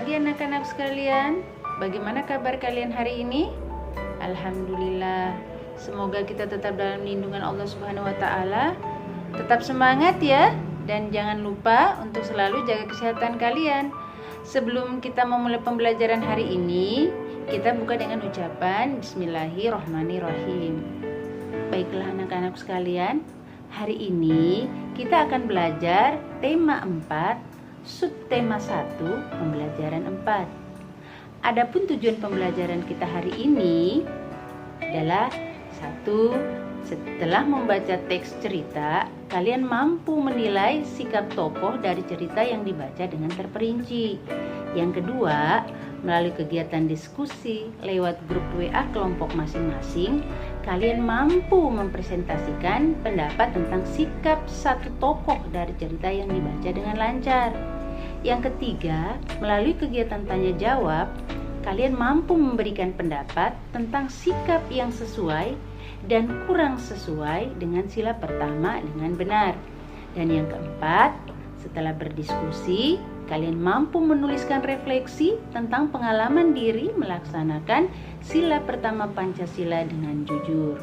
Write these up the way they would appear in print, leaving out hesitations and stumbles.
pagi anak-anak sekalian. Bagaimana kabar kalian hari ini? Alhamdulillah. Semoga kita tetap dalam lindungan Allah Subhanahu wa taala. Tetap semangat ya, dan jangan lupa untuk selalu jaga kesehatan kalian. Sebelum kita memulai pembelajaran hari ini, kita buka dengan ucapan Bismillahirrahmanirrahim. Baiklah anak-anak sekalian, hari ini kita akan belajar tema 4, subtema 1, pembelajaran 4. Adapun tujuan pembelajaran kita hari ini adalah 1. Setelah membaca teks cerita, kalian mampu menilai sikap tokoh dari cerita yang dibaca dengan terperinci. Yang kedua, melalui kegiatan diskusi lewat grup WA kelompok masing-masing, kalian mampu mempresentasikan pendapat tentang sikap satu tokoh dari cerita yang dibaca dengan lancar. Yang ketiga, melalui kegiatan tanya jawab, kalian mampu memberikan pendapat tentang sikap yang sesuai dan kurang sesuai dengan sila pertama dengan benar. Dan yang keempat, setelah berdiskusi, kalian mampu menuliskan refleksi tentang pengalaman diri melaksanakan sila pertama Pancasila dengan jujur.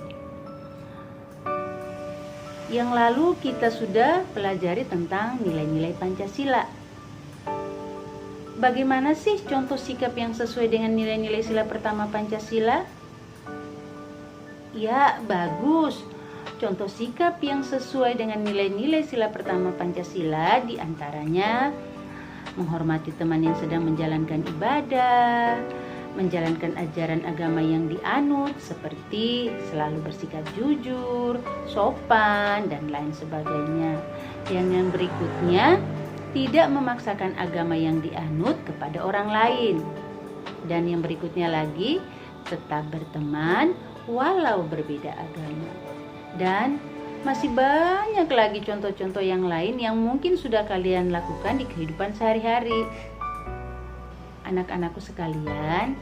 Yang lalu kita sudah pelajari tentang nilai-nilai Pancasila. Bagaimana sih contoh sikap yang sesuai dengan nilai-nilai sila pertama Pancasila? Ya, bagus. Contoh sikap yang sesuai dengan nilai-nilai sila pertama Pancasila diantaranya menghormati teman yang sedang menjalankan ibadah, menjalankan ajaran agama yang dianut seperti selalu bersikap jujur, sopan, dan lain sebagainya. Yang berikutnya, tidak memaksakan agama yang dianut kepada orang lain. Dan yang berikutnya lagi, tetap berteman walau berbeda agama. Dan masih banyak lagi contoh-contoh yang lain yang mungkin sudah kalian lakukan di kehidupan sehari-hari. Anak-anakku sekalian,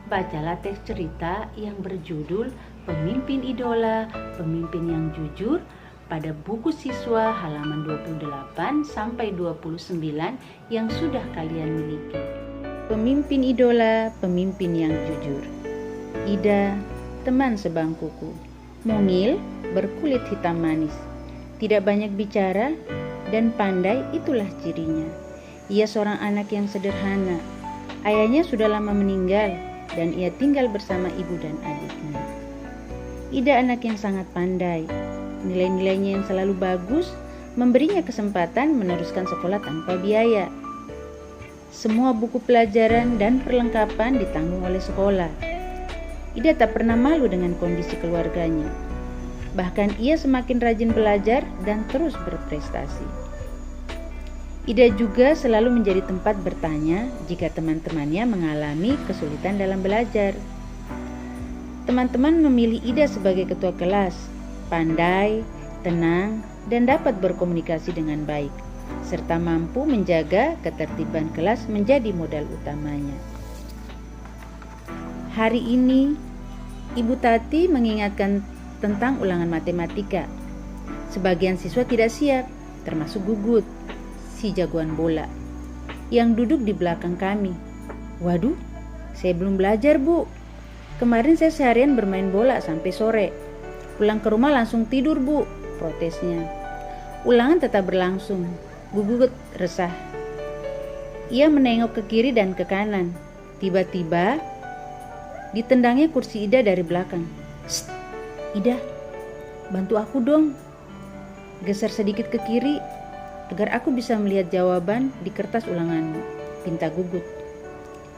bacalah teks cerita yang berjudul Pemimpin Idola, Pemimpin yang Jujur pada buku siswa halaman 28 sampai 29 yang sudah kalian miliki. Pemimpin idola, pemimpin yang jujur. Ida, teman sebangkuku. Mungil, berkulit hitam manis. Tidak banyak bicara dan pandai, itulah cirinya. Ia seorang anak yang sederhana. Ayahnya sudah lama meninggal dan ia tinggal bersama ibu dan adiknya. Ida anak yang sangat pandai. Nilai-nilainya yang selalu bagus memberinya kesempatan meneruskan sekolah tanpa biaya. Semua buku pelajaran dan perlengkapan ditanggung oleh sekolah. Ida tak pernah malu dengan kondisi keluarganya. Bahkan ia semakin rajin belajar dan terus berprestasi. Ida juga selalu menjadi tempat bertanya jika teman-temannya mengalami kesulitan dalam belajar. Teman-teman memilih Ida sebagai ketua kelas. Pandai, tenang, dan dapat berkomunikasi dengan baik, serta mampu menjaga ketertiban kelas menjadi modal utamanya. Hari ini, Ibu Tati mengingatkan tentang ulangan matematika. Sebagian siswa tidak siap, termasuk Gugut, si jagoan bola, yang duduk di belakang kami. Waduh, saya belum belajar, Bu. Kemarin saya seharian bermain bola sampai sore. Pulang ke rumah langsung tidur, Bu, protesnya. Ulangan tetap berlangsung. Gugut resah. Ia menengok ke kiri dan ke kanan. Tiba-tiba ditendangnya kursi Ida dari belakang. "Shh, Ida, bantu aku dong. Geser sedikit ke kiri agar aku bisa melihat jawaban di kertas ulanganmu," pinta Gugut.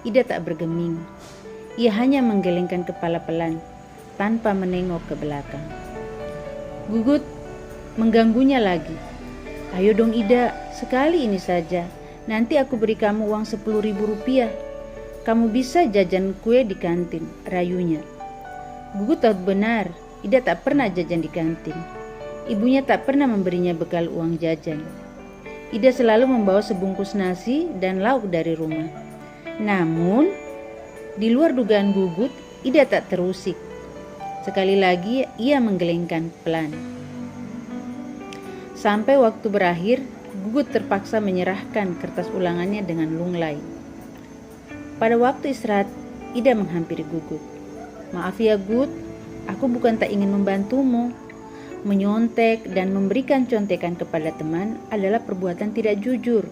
Ida tak bergeming. Ia hanya menggelengkan kepala pelan tanpa menengok ke belakang. Gugut mengganggunya lagi. "Ayo dong Ida, sekali ini saja. Nanti aku beri kamu uang 10.000 rupiah. Kamu bisa jajan kue di kantin," rayunya. Gugut tahu benar, Ida tak pernah jajan di kantin. Ibunya tak pernah memberinya bekal uang jajan. Ida selalu membawa sebungkus nasi dan lauk dari rumah. Namun, di luar dugaan Gugut, Ida tak terusik. Sekali lagi ia menggelengkan pelan. Sampai waktu berakhir, Gugut terpaksa menyerahkan kertas ulangannya dengan lunglai. Pada waktu istirahat, Ida menghampiri Gugut. "Maaf ya Gut, aku bukan tak ingin membantumu. Menyontek dan memberikan contekan kepada teman adalah perbuatan tidak jujur.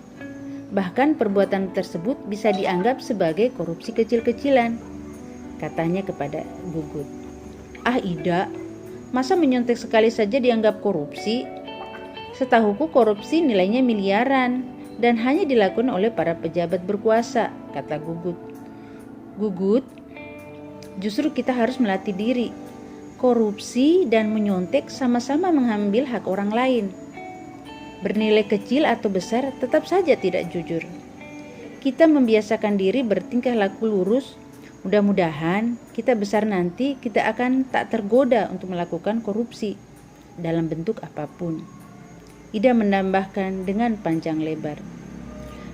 Bahkan perbuatan tersebut bisa dianggap sebagai korupsi kecil-kecilan," katanya kepada Gugut. "Ah Ida, masa menyontek sekali saja dianggap korupsi? Setahuku korupsi nilainya miliaran dan hanya dilakukan oleh para pejabat berkuasa," kata Gugut. "Gugut, justru kita harus melatih diri. Korupsi dan menyontek sama-sama mengambil hak orang lain. Bernilai kecil atau besar tetap saja tidak jujur. Kita membiasakan diri bertingkah laku lurus. Mudah-mudahan kita besar nanti kita akan tak tergoda untuk melakukan korupsi dalam bentuk apapun." Ida menambahkan dengan panjang lebar.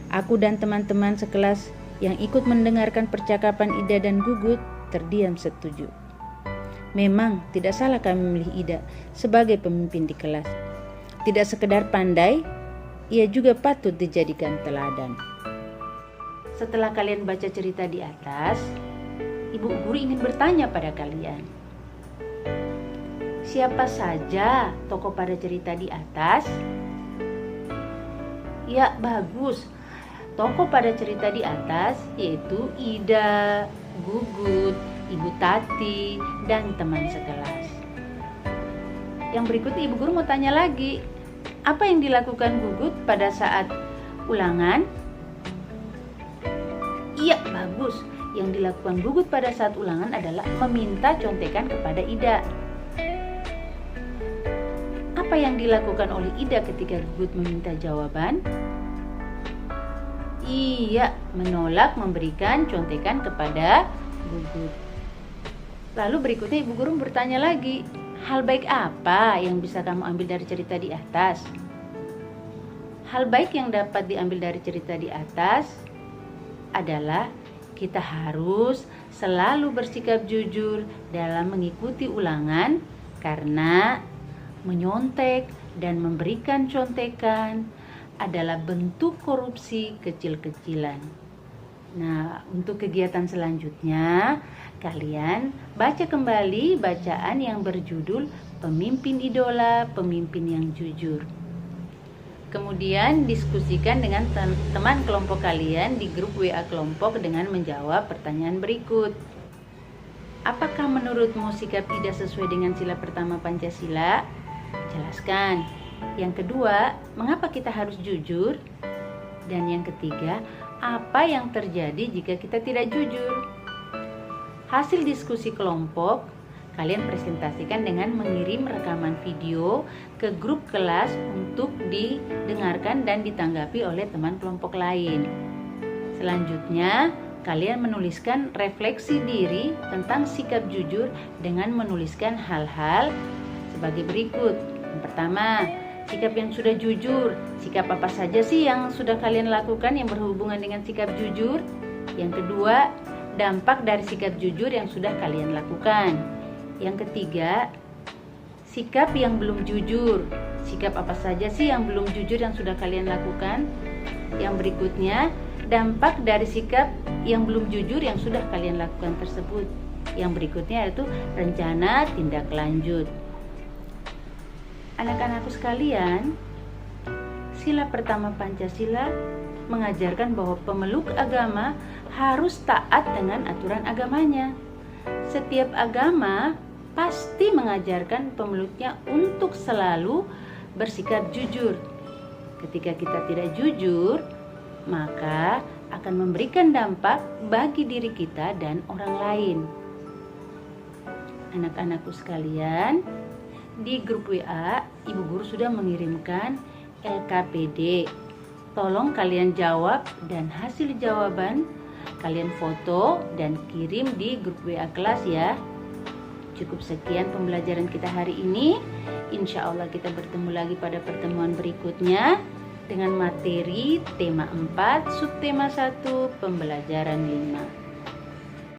Aku dan teman-teman sekelas yang ikut mendengarkan percakapan Ida dan Gugut terdiam setuju. Memang tidak salah kami memilih Ida sebagai pemimpin di kelas. Tidak sekedar pandai, ia juga patut dijadikan teladan. Setelah kalian baca cerita di atas, Ibu Guru ingin bertanya pada kalian. Siapa saja tokoh pada cerita di atas? Ya, bagus. Tokoh pada cerita di atas yaitu Ida, Gugut, Ibu Tati, dan teman sekelas. Yang berikutnya Ibu Guru mau tanya lagi. Apa yang dilakukan Gugut pada saat ulangan? Iya, bagus. Yang dilakukan Gugut pada saat ulangan adalah meminta contekan kepada Ida. Apa yang dilakukan oleh Ida ketika Gugut meminta jawaban? Iya, menolak memberikan contekan kepada Gugut. Lalu berikutnya Ibu Guru bertanya lagi, hal baik apa yang bisa kamu ambil dari cerita di atas? Hal baik yang dapat diambil dari cerita di atas adalah kita harus selalu bersikap jujur dalam mengikuti ulangan, karena menyontek dan memberikan contekan adalah bentuk korupsi kecil-kecilan. Nah, untuk kegiatan selanjutnya, kalian baca kembali bacaan yang berjudul Pemimpin Idola, Pemimpin yang Jujur. Kemudian diskusikan dengan teman kelompok kalian di grup WA kelompok dengan menjawab pertanyaan berikut. Apakah menurutmu sikap Ida sesuai dengan sila pertama Pancasila? Jelaskan. Yang kedua, mengapa kita harus jujur? Dan yang ketiga, apa yang terjadi jika kita tidak jujur? Hasil diskusi kelompok kalian presentasikan dengan mengirim rekaman video ke grup kelas untuk didengarkan dan ditanggapi oleh teman kelompok lain. Selanjutnya, kalian menuliskan refleksi diri tentang sikap jujur dengan menuliskan hal-hal sebagai berikut. Yang pertama, sikap yang sudah jujur. Sikap apa saja sih yang sudah kalian lakukan yang berhubungan dengan sikap jujur? Yang kedua, dampak dari sikap jujur yang sudah kalian lakukan. Yang ketiga, sikap yang belum jujur. Sikap apa saja sih yang belum jujur yang sudah kalian lakukan? Yang berikutnya, dampak dari sikap yang belum jujur yang sudah kalian lakukan tersebut. Yang berikutnya yaitu rencana tindak lanjut. Anak-anakku sekalian, sila pertama Pancasila mengajarkan bahwa pemeluk agama harus taat dengan aturan agamanya. Setiap agama pasti mengajarkan pemeluknya untuk selalu bersikap jujur. Ketika kita tidak jujur, maka akan memberikan dampak bagi diri kita dan orang lain. Anak-anakku sekalian, di grup WA, Ibu Guru sudah mengirimkan LKPD. Tolong kalian jawab dan hasil jawaban kalian foto dan kirim di grup WA kelas ya. Cukup sekian pembelajaran kita hari ini. Insya Allah kita bertemu lagi pada pertemuan berikutnya dengan materi tema 4, subtema 1, pembelajaran 5.